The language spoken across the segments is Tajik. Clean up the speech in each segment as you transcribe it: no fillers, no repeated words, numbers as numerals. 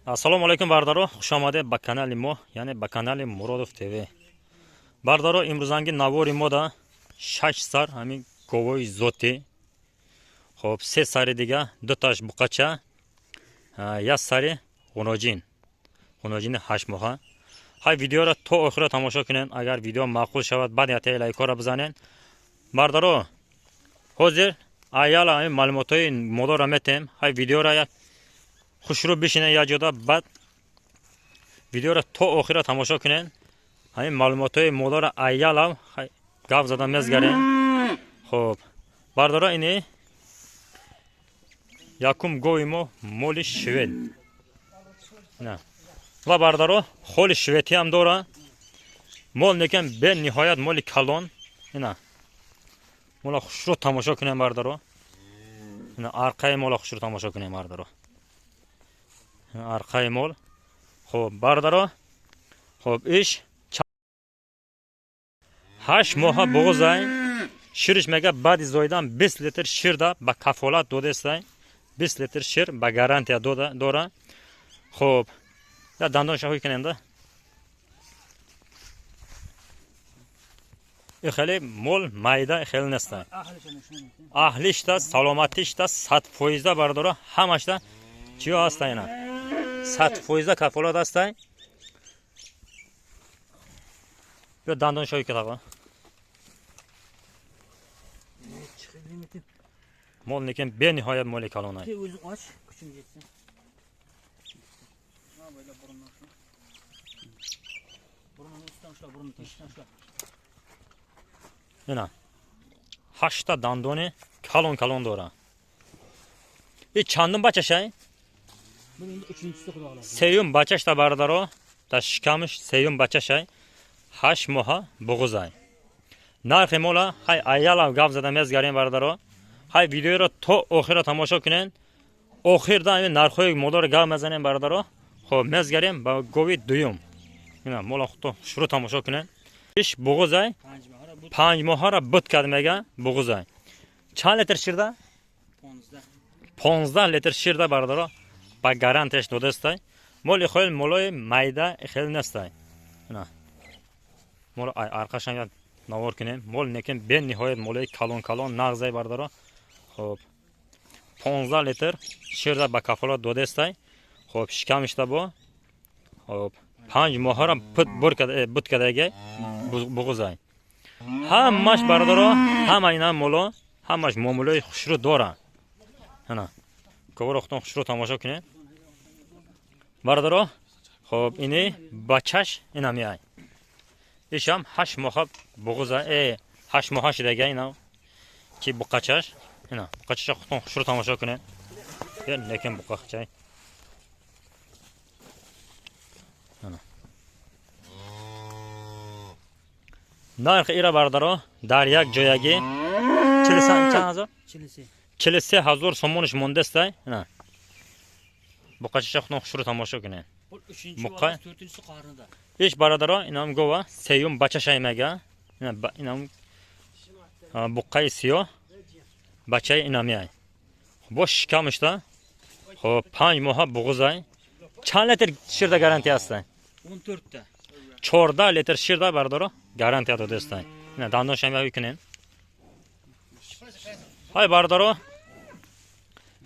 Assalomu alaykum bardaro, xush omaded ba kanali mo, ya'ni ba kanali Murodov TV. Bardaro imrozangi navori moda 6 sar hamin govoy zoti. Xo'p, 3 sari diga 2 tash buqacha, 1 sari g'unojin. G'unojini 8 moha. Hay videora to oxira tomosha qiling. Agar video ma'qul shavad, badiyati laykora bizanin. Bardaro hozir ayala ma'lumotay modora metem. Hay videora xushro bishine ya joda bad videora to oxira tomosha qiling. Hay ma'lumotay modora ayala gav zada mezgarin. Xo'p, bardaro ini yakum goymo moli shved. Na. Va bardaro xoli shveti ham dora. Mol nekan be nihoyat moli kalon. Ina. Mola xushro tomosha qiling bardaro. Ina arqay mola xushro tomosha qiling bardaro. Arqay mol. Xo'p, bardaro. Xo'p, ish 8 moha bo'g'izay. Shirishmaga badi zoydan 20 litr shirda ba kafolat dodesay. 20 litr shir ba garantiya dora. Xo'p. Ya dandon shahoy kinenda. Xeli mol mayda xeli nesta. Ahli ishda, salomati ishda 100% da bardaro, hamashda chiyo astayna. 100% da kafolat astay. Bu dandon shahoy ketaga. Mol nekin be nihoyat mol kalonay. O'zi och, kuchim yetsin. Böyle burundan şu. Burunun üstten şu, burunun taşından şu. Ina. 8 ta dandoni kalon dora. Çandın baçaşay. Bunun üçüncüsü kulağlar. Seyum baçaşta bardaro. Ta şikamış seyum baçaşay. 8 moha bo'g'izay. Narxi mola hay ayala gavzada mezgarin bardaro. Hay videoga to oxira tomosha qiling. Oxirda narxoy modor gav mazanin bardaro. Xo'p, mezgarim ba govi duyum. Ina mola xuto shuru tomosha qiling. Ish bo'g'izay. 5 mohara butkadmaga bo'g'izay. Qancha litr shirda? 15 litr shirda bardaro. Ba garantiyash dodastay. Mol xo'l moloy mayda xel nastay. Ina. Mol arqashanga navor qiling. Mol nekin ben nihoyat moloy kalon nag'zay bardaro. Xo'p. 15 litr shirda ba kafolat dodastay. Xo'p, shkamishda bu. Xo'p, 5 mohara butkadaga bo'g'izay. Hammash bardaro, hamma ina molo, hammash mo'muloy xushru dora. Ana. Ko'roqdan xushru tomosha qiling. Bardaro. Xo'p, ini bachash inamiyay. Isham 8 moha bo'g'izay, 8 moha shidaga ina ki buqachash. Ina, buqachash xushru tomosha qiling. Lekin buqachay. Ana. Narxi ira bardaro dar yak joyagi 40 hazor somonish mondestay. Ana. Buqacha xudon xushru tomosha qiling. Bu 3-chi, 4-chi qarnida. Ish bardaro inam gova seyum bachashaymaga. Inam buqay siyo bachay inamiyay. Bosh kamishda. Xo'p, 5 moha bo'g'izay. Qancha litr shirda garantiya astay? 14 ta. 14 litr shirda bardaro garantiya dodastay. Ina dandon shaymaga qiling. Hay bardaro.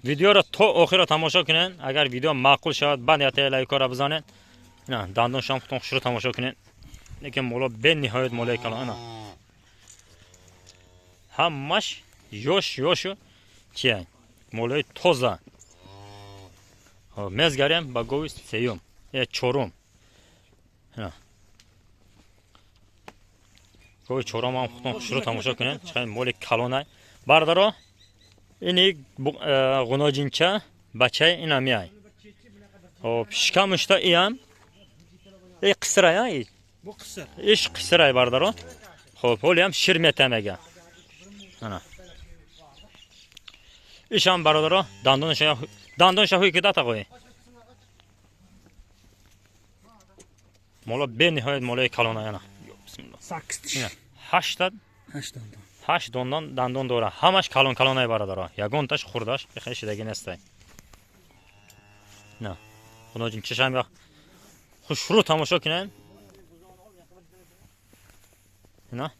Videora to oxira tomosha qiling. Agar video ma'qul shavad, badiyati laykora bizanin. Ina dandon sham xuton xushro tomosha qiling. Lekin mola ben nihoyat mola kalon ana. Hammash yosh chiyay. Molay toza. Mezgarim bagovis seyum. Chorum. Ha. Goy chorum ham xuton xushro tomosha qiling. Chiqay molik kalonay. Bardaro. Ini g'unojincha bachay inamiyay. Hop, shkamishda ham. Qisray ay. Bu qisir. Ish qisray bardaro. Xo'p, hol ham shirmetamaga. Ana. Isham bardaro dandon shahoy kidata qo'y. Mola be nihoyat mola kalona yana. Bismillah. 8 tish. 8 ta 8 don. 8 dondan dandon dora. Hamash kalonay baradaro. Yagon tash xurdash xeshidagi nestay. Na. Xunojin chesham ya xushru tomosha kunam. Mana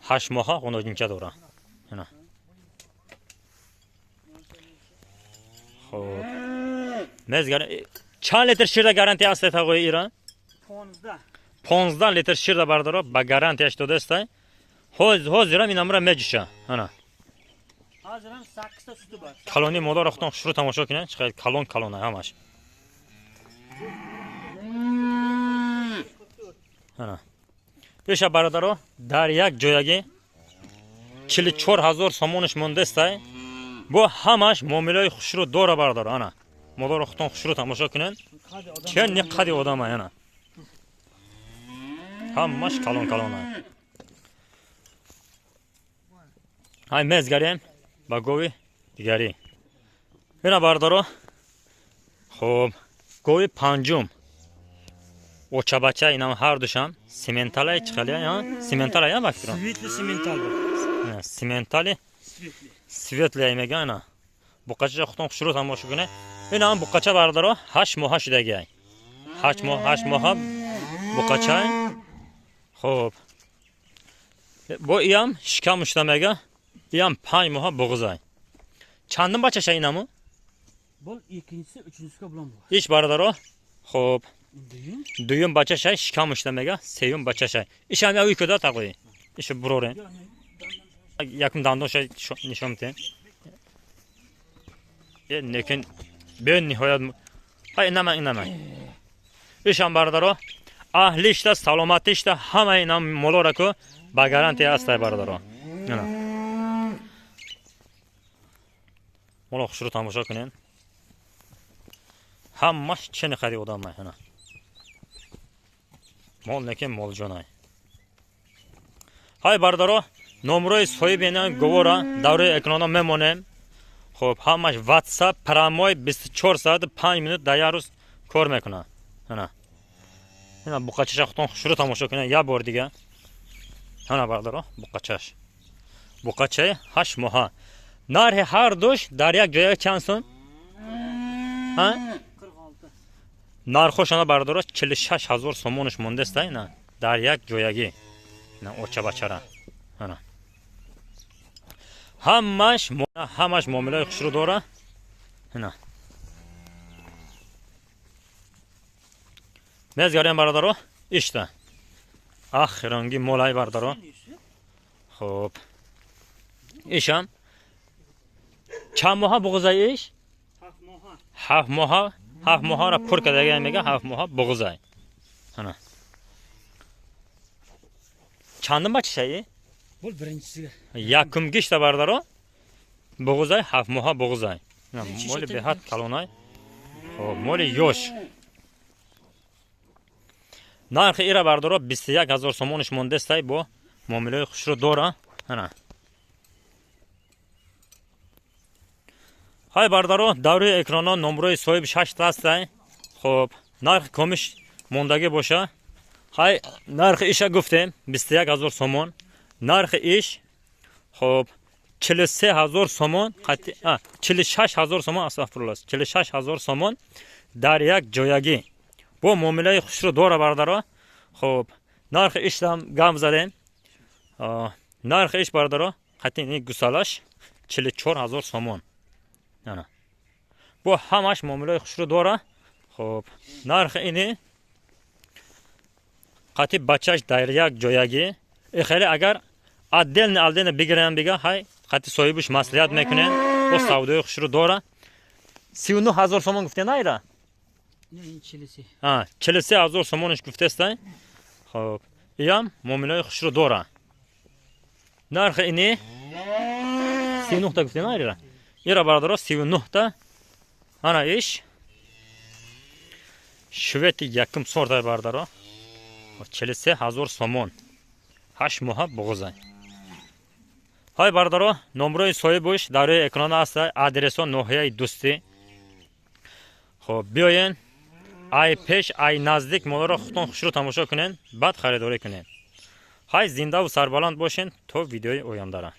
8 moha xunojincha dora. Mana. Xo'p. Mezgar چند لیتر شیر گارانتی است تا گویی ایران؟ 15 لیتر شیر باردارو با گارانتی اش داده است. حاضر این امر مجشه. انا. Hazırım 8 ta sütü var. کلونی مادر اختون شروع تماشا کنه چقدر کلون همش. انا. پیش باردارو در یک جایگی 44000 سومونش مونده است. با همش معامله خوشرو داره باردارو انا. مادر اختون خوشرو تماشا کنن. چه نقدی آدمه انا. همش کلونه. های مزگریم با گوی دیگری. اینا باردارو. خب گوی پنجم. اوچا بچه اینم هر دوشم سیمنتالی چخالیه یا سیمنتالی یا باکترون. Sivitli simental var. سیمنتالی Sivitli. سویتلی میگن اینا. بقچه خودم شروع تماشا کنه. اینا هم بقچه باردارو 8 ماه شدگی. 8 ماه بقچه. خب bu iyam şikam işlemege iyam 5 moha boğuzay. Çandım bacha şey namı? Bu ikincisi, üçüncüsü bulan bu. İş baradar o. Hop. Düğün. Düğün bacha şey şikam işlemege sevim bacha şey. İşam ya uykuda takoy. İşi burore. Yakın dandon şey nişam te. Nekin ben nihayet hay inama. İşam baradar o. Ahli işte salomat işte hamma inam molorako با گارانتی است باردارو. نه. مولا خوشرو تماشا کنین. همش چنی خری آدمه نه. مال نکه مال جانای. های باردارو نمره صاحب اینا گوارا دوره اکرانا میمونم. خب همش واتساپ پراموی 24 ساعت 5 منوت در روز کار میکنه. نه. اینا بقچه خودتون خوشرو تماشا کنین یا بار دیگه. هنا باردارو بقچهش. بقچه 8 ماه. نار هر دوش در یک جای چند سون؟ ها؟ 46. نار خوشانا باردارو 46000 سومونش مونده است نه. در یک جایگی. نه اوچا بچرا. هنا. همش معامله خوش رو داره. هنا. مزگاریم باردارو işte. آخرانگی مولای باردارو. خب. ایشم. چند ماه بغضای ایش؟ 7 ماه. 7 ماه را پر کرده میگه 7 ماه بغضای. هنه. چندم بچه شایی؟ Bu birincisi. یکم گیشت باردارو. بغضای 7 ماه بغضای. نه مولی به حد کلونای. خب مولی یوش. نرخ ایرا باردارو 21000 سومونش مونده است با معامله خوش رو داره. نه. های باردارو دوره اکرانا نمره صاحب 6 است. خب نرخ کمش موندگی باشه. های نرخ ایش گفتم 21000 سومون. نرخ ایش خب 43000 سومون قطعی 46000 سومون استغفرالله 46000 سومون در یک جایگی. با معامله خوش رو داره باردارو. خب نرخ ایش هم گام زدیم. نرخ ایش باردارو قطعی گسالاش 44000 سومون. نه. با همش معامله خوش رو داره. خب نرخ اینه قطعی بچهش در یک جایگی. خیلی اگر عدل بگیرن بگه های قطعی صاحبش مصلحت میکنن با سودای خوش رو داره. 39000 سومون گفته نه ایرا. Ne çilisi? 43000 سومونش گفته است. خب ایام معامله خوش رو داره. نرخ اینه 39 تا گفته نه ایرا. ایرا باردارو 39 تا. انا ایش شویتی یکم سورتای باردارو 43000 سومون 8 ماه بغضای. های باردارو نمره صاحبش در اکران است. آدرس و ناحیه دوستی. خب بیاین ای پیش ای نزدیک مولا را خودتون خوش رو تماشا کنین بعد خریداری کنین. های زنده و سربلند باشین تا ویدیوی آینده را.